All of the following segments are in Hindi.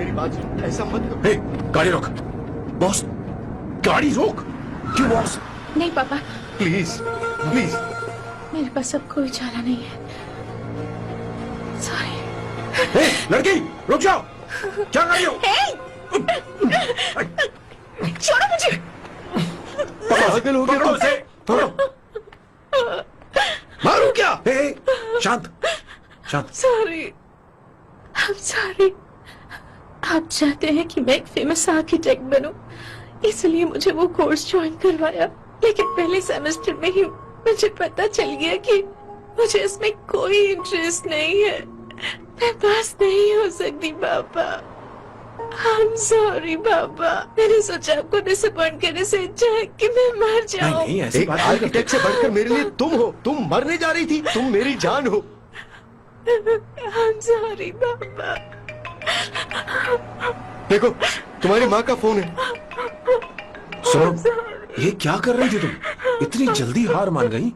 मेरी बात सुन, ऐसा मत करो। हे, गाड़ी रोक। बॉस, गाड़ी रोक। क्यों बॉस? नहीं पापा, प्लीज प्लीज। मेरे पास अब कोई चारा नहीं है। सॉरी। हे, लड़की, रुक जाओ। क्या कर रही हो? छोड़ो मुझे। पागल हो गया पकड़ो उसे, पकड़ो। मारू क्या? हे, शांत, शांत। Sorry, I'm sorry। आप चाहते हैं कि मैं एक फेमस आर्किटेक्ट बनूं, इसलिए मुझे वो कोर्स ज्वाइन करवाया, लेकिन पहले सेमेस्टर में ही मुझे पता चल गया कि मुझे इसमें कोई इंटरेस्ट नहीं है। मैं पास नहीं हो सकती पापा। I'm sorry पापा। मैंने सोचा आपको डिसअपॉइंट करने से अच्छा है कि मैं मर जाऊं। नहीं, ऐसी एक बात नहीं आर्किटेक्ट से बढ़कर मेरे लिए तुम हो। तुम मरने जा रही थी, तुम मेरी जान हो। I'm sorry पापा। देखो, तुम्हारी माँ का फोन है। सुनो, ये क्या कर रही थी तुम? इतनी जल्दी हार मान गई?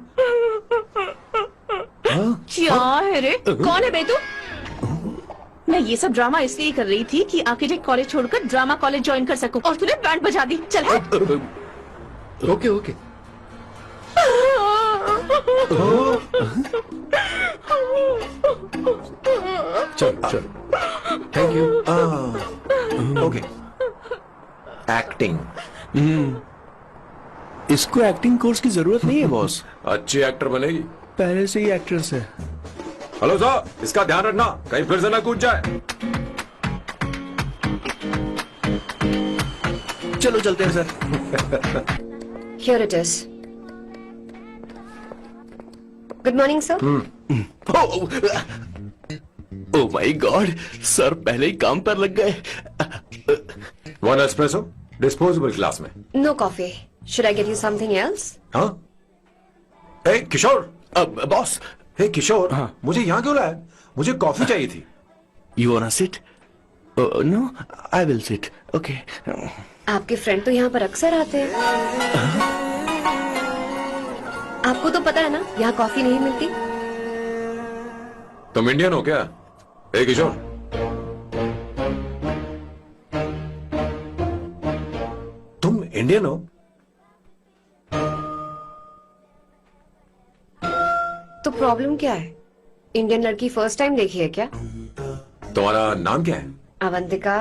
हाँ? क्या है रे? कौन है बे तू? मैं ये सब ड्रामा इसलिए कर रही थी कि आर्किटेक्ट कॉलेज छोड़कर ड्रामा कॉलेज ज्वाइन कर सकूं, और तूने बैंड बजा दी। चल हट। Okay okay. चल, चल। Thank you. ओके। एक्टिंग। इसको एक्टिंग कोर्स की जरूरत नहीं है बॉस। अच्छी एक्टर बनेगी। पहले से ही एक्ट्रेस है। हेलो सर, इसका ध्यान रखना, कहीं फिर से ना कूद जाए। चलो चलते हैं sir. Here it is. Good morning, sir. Oh my God, sir पहले ही काम पर लग गए। वन एस्प्रेसो, डिस्पोजेबल ग्लास में। No coffee. Should I get you something else? हाँ? ए, किशोर। अब बॉस, हे किशोर, हाँ। मुझे यहाँ क्यों लाया? मुझे कॉफी चाहिए थी। You wanna sit? No, I will sit. Okay. आपके फ्रेंड तो यहाँ पर अक्सर आते हैं। आपको तो पता है ना, यहाँ कॉफी नहीं मिलती। तुम इंडियन हो क्या? ए किशोर, तुम इंडियन हो? तो प्रॉब्लम क्या है? इंडियन लड़की फर्स्ट टाइम देखी है क्या? तुम्हारा नाम क्या है? अवंतिका।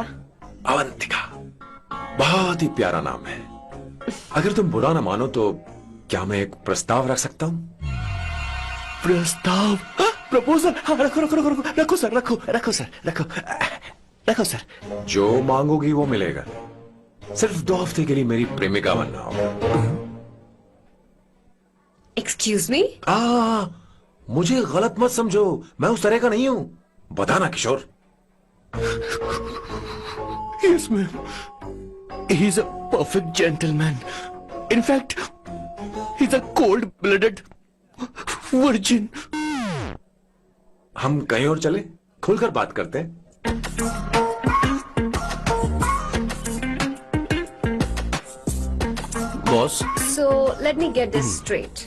अवंतिका, बहुत ही प्यारा नाम है। अगर तुम बुरा ना मानो तो क्या मैं एक प्रस्ताव रख सकता हूँ? प्रस्ताव? प्रपोजल? हाँ, रखो रखो रखो रखो रखो सर, रखो रखो सर, रखो रखो सर। जो मांगोगी वो मिलेगा। सिर्फ 2 हफ्ते के लिए मेरी प्रेमिका बनना होगा। Excuse me? मुझे गलत मत समझो, मैं उस तरह का नहीं हूं। बताना किशोर। Yes, ma'am. He's a perfect gentleman. In fact, he's a cold-blooded virgin. हम कहीं और चले, खुलकर बात करते हैं। Boss, So let me get this straight.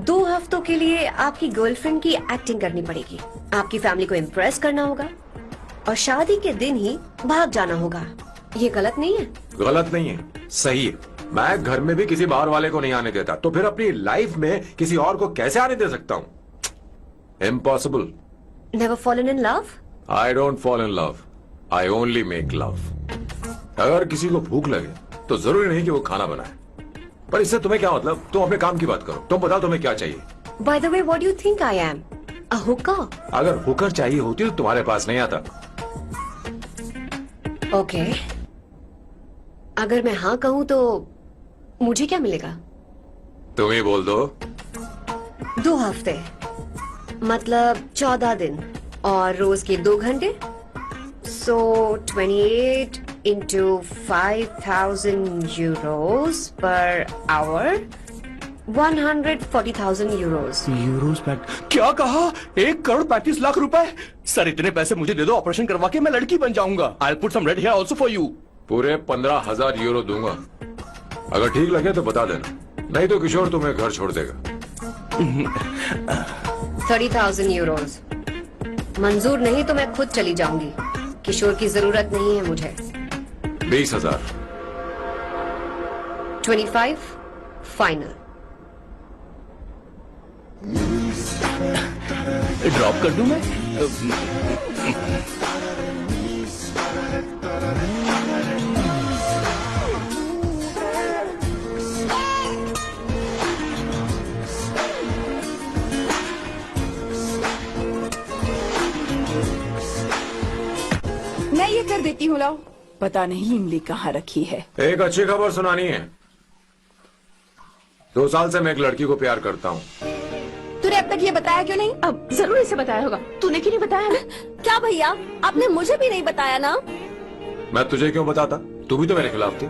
2 हफ्तों के लिए आपकी गर्लफ्रेंड की एक्टिंग करनी पड़ेगी, आपकी फैमिली को इम्प्रेस करना होगा, और शादी के दिन ही भाग जाना होगा। ये गलत नहीं है? गलत नहीं है, सही है। मैं घर में भी किसी बाहर वाले को नहीं आने देता, तो फिर अपनी लाइफ में किसी और को कैसे आने दे सकता हूँ? Impossible. Never fallen in love? I don't fall in love, I only make love. अगर किसी को भूख लगे तो जरूरी नहीं कि वो खाना बनाए, पर इससे तुम्हें क्या मतलब? तुम अपने काम की बात करो। तुम बताओ तुम्हें क्या चाहिए? By the way, what do you think I am? A hooker? अगर हुकर चाहिए होती तो तुम्हारे पास नहीं आता। Okay. अगर मैं हाँ कहूँ तो मुझे क्या मिलेगा? तुम ही बोल दो। 2 हफ्ते मतलब 14 दिन, और रोज के 2 घंटे। So 28 into 5,000 euros per hour, 140,000 euros. Euros pack? क्या कहा? 1,35,00,000 रुपए? सर इतने पैसे मुझे दे दो, ऑपरेशन करवा के मैं लड़की बन जाऊंगा। I'll put some red hair also for you. पूरे 15,000 यूरो दूंगा। अगर ठीक लगे तो बता देना, नहीं तो किशोर तुम्हें घर छोड़ देगा। 30,000 euros। मंजूर नहीं तो मैं खुद चली जाऊंगी। किशोर की जरूरत नहीं है मुझे। 20,000। 25 फाइनल। ड्रॉप कर दूं मैं? मैं ये कर देती हूँ, लाओ। पता नहीं इमली कहाँ रखी है। एक अच्छी खबर सुनानी है। 2 साल से मैं एक लड़की को प्यार करता हूँ। तूने अब तक ये बताया क्यों नहीं? अब जरूर इसे बताया होगा, तूने क्यों नहीं बताया हमें? क्या भैया, आपने मुझे भी नहीं बताया ना? मैं तुझे क्यों बताता? तू भी तो मेरे खिलाफ थी।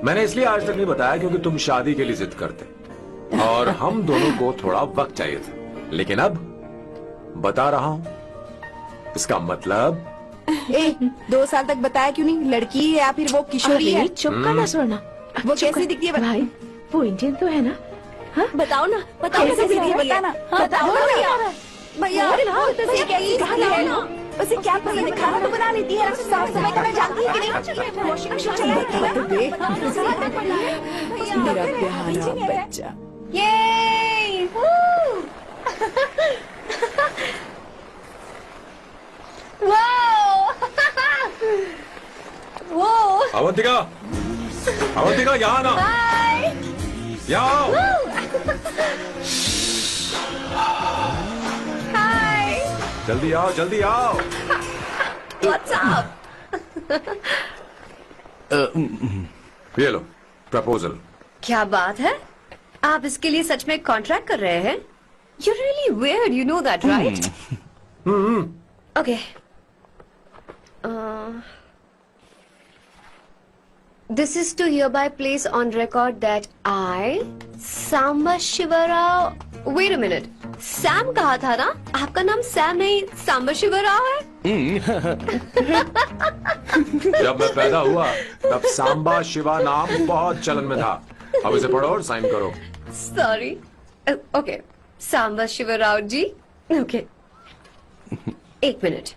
मैंने इसलिए आज तक नहीं बताया क्योंकि तुम शादी के लिए जिद करते और हम दोनों को थोड़ा वक्त चाहिए था। लेकिन अब बता रहा हूँ। इसका मतलब 2 साल तक बताया क्यों नहीं? लड़की है या फिर वो किशोरी है? चुप करना सोना। वो कैसी दिखती है? भाई वो इंडियन तो है ना? हाँ? बताओ ना, बताओ कैसे कैसी दिखती है? दिखती है? बताना। बताओ ना भैया। भैया, अरे उसे कैसी दिखती है? उसे क्या पसंद है? खाना तो बना लेती है, साफ सफाई करना जानती है कि नहीं? वॉशिंग मशीन चलाती है। मेरा प्यारा बच्चा। ये वो अवंतिका, अवंतिका यहाँ ना, यहाँ आओ। जल्दी आओ, जल्दी आओ। What's up? ये लो प्रपोजल। क्या बात है? आप इसके लिए सच में कॉन्ट्रैक्ट कर रहे हैं? You're really weird, you know that, right? Okay. This is to hereby place on record that I, Samba Shivarao. Wait a minute. Sam कहा था ना? आपका नाम सैम नहीं सांबा शिवराव है? जब मैं पैदा हुआ तब सांबा शिवा नाम बहुत चलन में था। अब इसे पढ़ो और साइन करो। Sorry. Okay, Samba Shivarao ji. Okay, 1 minute.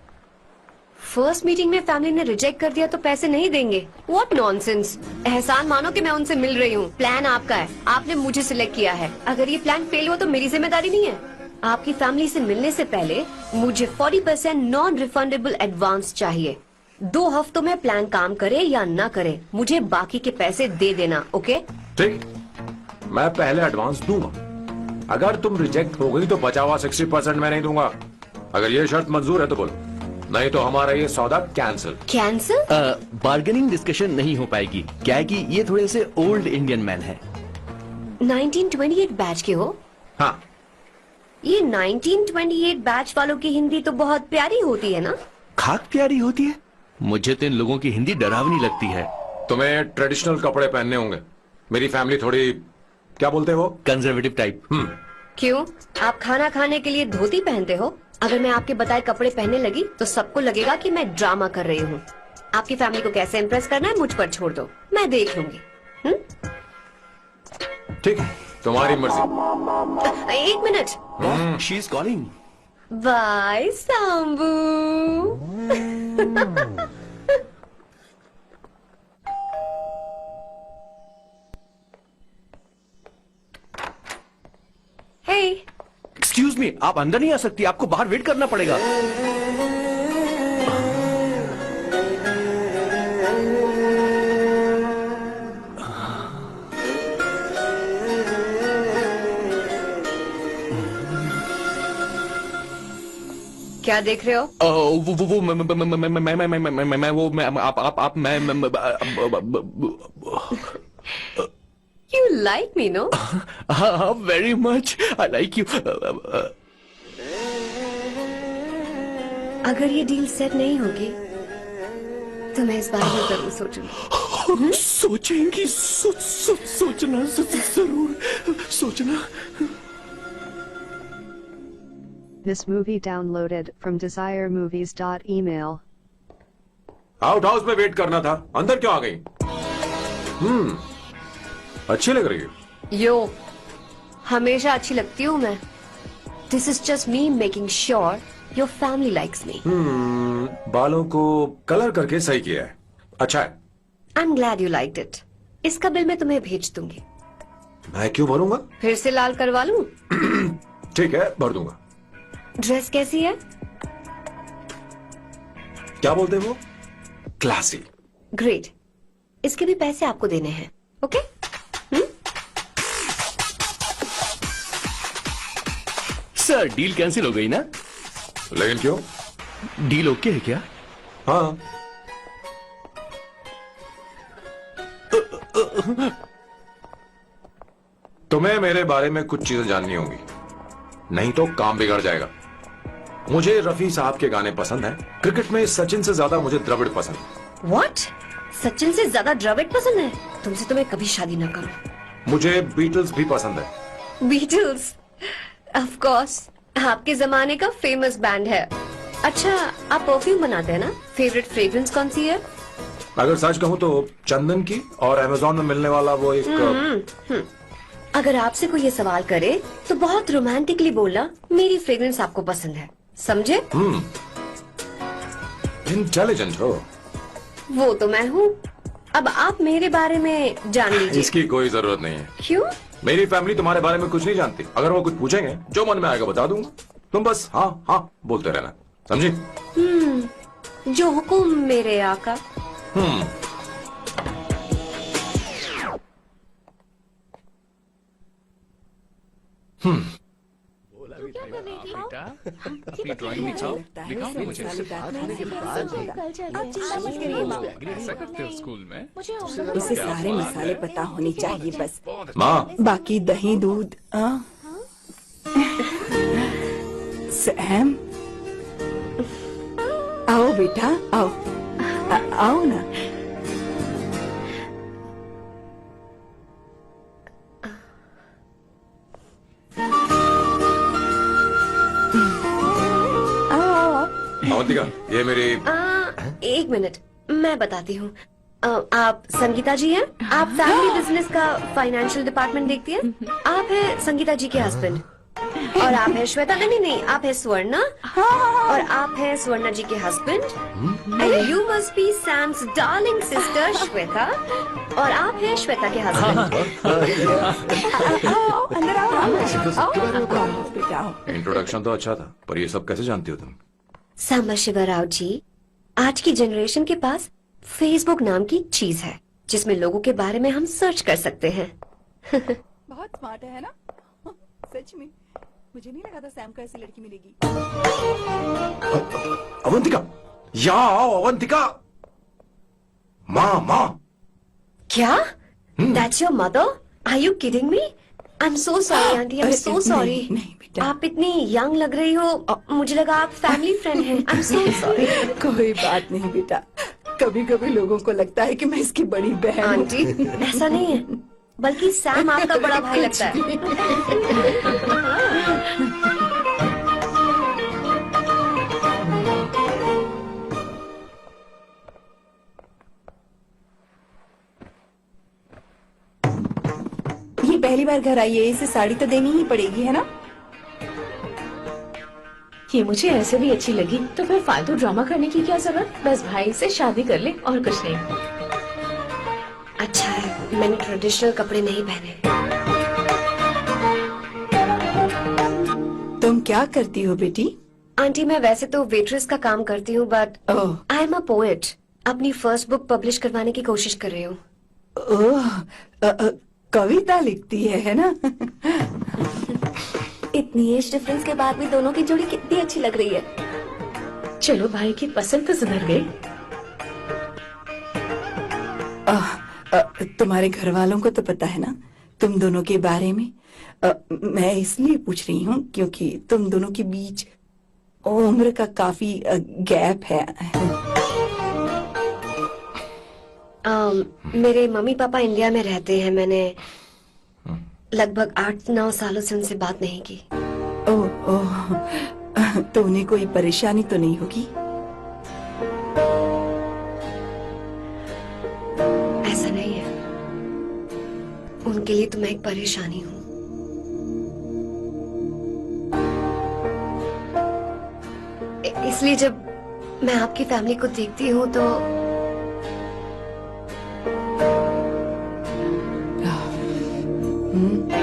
First meeting में फैमिली ने रिजेक्ट कर दिया तो पैसे नहीं देंगे? What nonsense. एहसान मानो कि मैं उनसे मिल रही हूँ। प्लान आपका है, आपने मुझे सिलेक्ट किया है। अगर ये प्लान फेल हुआ तो मेरी जिम्मेदारी नहीं है। आपकी फैमिली से मिलने से पहले मुझे 40% नॉन रिफंडेबल एडवांस चाहिए। 2 हफ्तों में प्लान काम करे या ना करे, मुझे बाकी के पैसे दे देना। ओके? ठीक, मैं पहले एडवांस दूंगा। अगर तुम रिजेक्ट हो गई तो बचा हुआ 60% मैं नहीं दूंगा। अगर ये शर्त मंजूर है तो बोलो, नहीं तो हमारा ये सौदा कैंसिल। कैंसिल? बार्गेनिंग डिस्कशन नहीं हो पाएगी। क्या है कि ये थोड़े से ओल्ड इंडियन मैन है। 1928 बैच के हो? हाँ। ये 1928 बैच वालों की हिंदी तो बहुत प्यारी होती है ना? खाक प्यारी होती है। मुझे तो इन लोगों की हिंदी डरावनी लगती है। तुम्हें ट्रेडिशनल कपड़े पहनने होंगे। मेरी फैमिली थोड़ी, क्या बोलते हो, कंजर्वेटिव टाइप। क्यों? आप खाना खाने के लिए धोती पहनते हो? अगर मैं आपके बताए कपड़े पहनने लगी तो सबको लगेगा कि मैं ड्रामा कर रही हूँ। आपकी फैमिली को कैसे इम्प्रेस करना है मुझ पर छोड़ दो, मैं देख लूंगी। ठीक है, तुम्हारी मर्जी। 1 minute. She is calling. Bye Sambu. Hey, excuse me, आप अंदर नहीं आ सकती, आपको बाहर वेट करना पड़ेगा। क्या देख रहे हो? वो मैं वो मैं आप मैं You like me, no? हाँ, very much. I like you. अगर ये डील सेट नहीं होगी तो मैं इस बारे में जरूर सोचूंगी। सोचेंगी, सोचना जरूर सोचना। This movie downloaded from desiremovies.email. Out house में वेट करना था, अंदर क्यों आ गई? अच्छी लग रही है। यो, हमेशा अच्छी लगती हूँ मैं। This is just me making sure your family likes me. बालों को कलर करके सही किया है, अच्छा है। I am glad you liked it. इसका बिल मैं तुम्हें भेज दूंगी। मैं क्यों भरूंगा? फिर से लाल करवा लूं? ठीक है, भर दूंगा। ड्रेस कैसी है? क्या बोलते हैं वो? क्लासी। ग्रेट। इसके भी पैसे आपको देने हैं, ओके? सर डील कैंसिल हो गई ना? लेकिन क्यों? डील ओके है क्या? हाँ। तुम्हें मेरे बारे में कुछ चीजें जाननी होंगी, नहीं तो काम बिगड़ जाएगा। मुझे रफी साहब के गाने पसंद हैं। क्रिकेट में सचिन से ज्यादा मुझे द्रविड़ पसंद है। व्हाट? सचिन से ज्यादा द्रविड़ पसंद है? तुमसे तो मैं कभी शादी ना करूं। मुझे बीटल्स भी पसंद है। बीटल्स? ऑफ कोर्स, आपके जमाने का फेमस बैंड है। अच्छा, आप परफ्यूम बनाते हैं ना? फेवरेट फ्रेग्रेंस कौन सी है? अगर सच कहूं तो चंदन की, और अमेजोन में मिलने वाला वो एक अगर आपसे कोई ये सवाल करे तो बहुत रोमांटिकली बोलना मेरी फ्रेग्रेंस आपको पसंद है, समझे? इंटेलिजेंट हो। वो तो मैं हूँ। अब आप मेरे बारे में जान लीजिए। इसकी कोई जरूरत नहीं है। क्यों? मेरी फैमिली तुम्हारे बारे में कुछ नहीं जानती। अगर वो कुछ पूछेंगे, जो मन में आएगा बता दूंगा। तुम बस हाँ हाँ बोलते रहना, समझी? जो हुकुम मेरे आका। अपनी ड्राइंग दिखाओ, दिखाओ ना मुझे। स्कूल में उसे सारे मसाले पता होने चाहिए बस। माँ, बाकी दही दूध। सैम, आओ बेटा, आओ। आओ ना। अवंतिका, ये मेरी एक मिनट, मैं बताती हूँ। आप संगीता जी हैं? आप फैमिली बिजनेस का फाइनेंशियल डिपार्टमेंट देखती हैं? आप हैं संगीता जी के हस्बैंड। और आप हैं श्वेता। नहीं नहीं, आप हैं स्वर्णा। और आप हैं स्वर्णा जी के husband. And you must be Sam's darling sister Shweta. और आप हैं श्वेता के हस्बैंड। आओ, अंदर आओ। आओ बेटा, आओ। इंट्रोडक्शन तो अच्छा था, पर ये सब कैसे जानती हो तुम? सांबा शिवराव जी, आज की जनरेशन के पास फेसबुक नाम की चीज है जिसमें लोगों के बारे में हम सर्च कर सकते हैं। बहुत स्मार्ट है ना? सच में मुझे नहीं लगा था सैम को ऐसी लड़की मिलेगी। अवंतिका, यहाँ आओ अवंतिका। माँ माँ। क्या? That's your mother? Are you kidding me? I'm so sorry, auntie. I'm so sorry. नहीं बेटा, आप इतनी यंग लग रही हो, मुझे लगा आप फैमिली फ्रेंड हैं। I'm so sorry. कोई बात नहीं बेटा। कभी कभी लोगों को लगता है कि मैं इसकी बड़ी बहन हूँ। आंटी, ऐसा नहीं है, बल्कि सैम आपका बड़ा भाई लगता है। ये पहली बार घर आई है, इसे साड़ी तो देनी ही पड़ेगी, है ना? ये मुझे ऐसे भी अच्छी लगी, तो फिर फालतू ड्रामा करने की क्या जरूरत? बस भाई से शादी कर ले और कुछ नहीं। अच्छा है, मैंने ट्रेडिशनल कपड़े नहीं पहने। तुम क्या करती हो बेटी? आंटी, मैं वैसे तो वेट्रेस का काम करती हूँ, but oh, I am a poet. अपनी फर्स्ट बुक पब्लिश करवाने की कोशिश कर रही हूँ। ओह, कविता लिखती है ना? इतनी एज डिफरेंस के बाद भी दोनों की जोड़ी कितनी अच्छी लग रही है। चलो, भाई की पसंद तो सुधर गई। तुम्हारे घर वालों को तो पता है ना तुम दोनों के बारे में? मैं इसलिए पूछ रही हूँ क्योंकि तुम दोनों के बीच उम्र का काफी गैप है। मेरे मम्मी पापा इंडिया में रहते हैं। मैंने लगभग 8-9 सालों से उनसे बात नहीं की। ओह ओह, तो उन्हें कोई परेशानी तो नहीं होगी? ऐसा नहीं है, उनके लिए तो मैं एक परेशानी हूँ। इसलिए जब मैं आपकी फैमिली को देखती हूँ तो हम्म,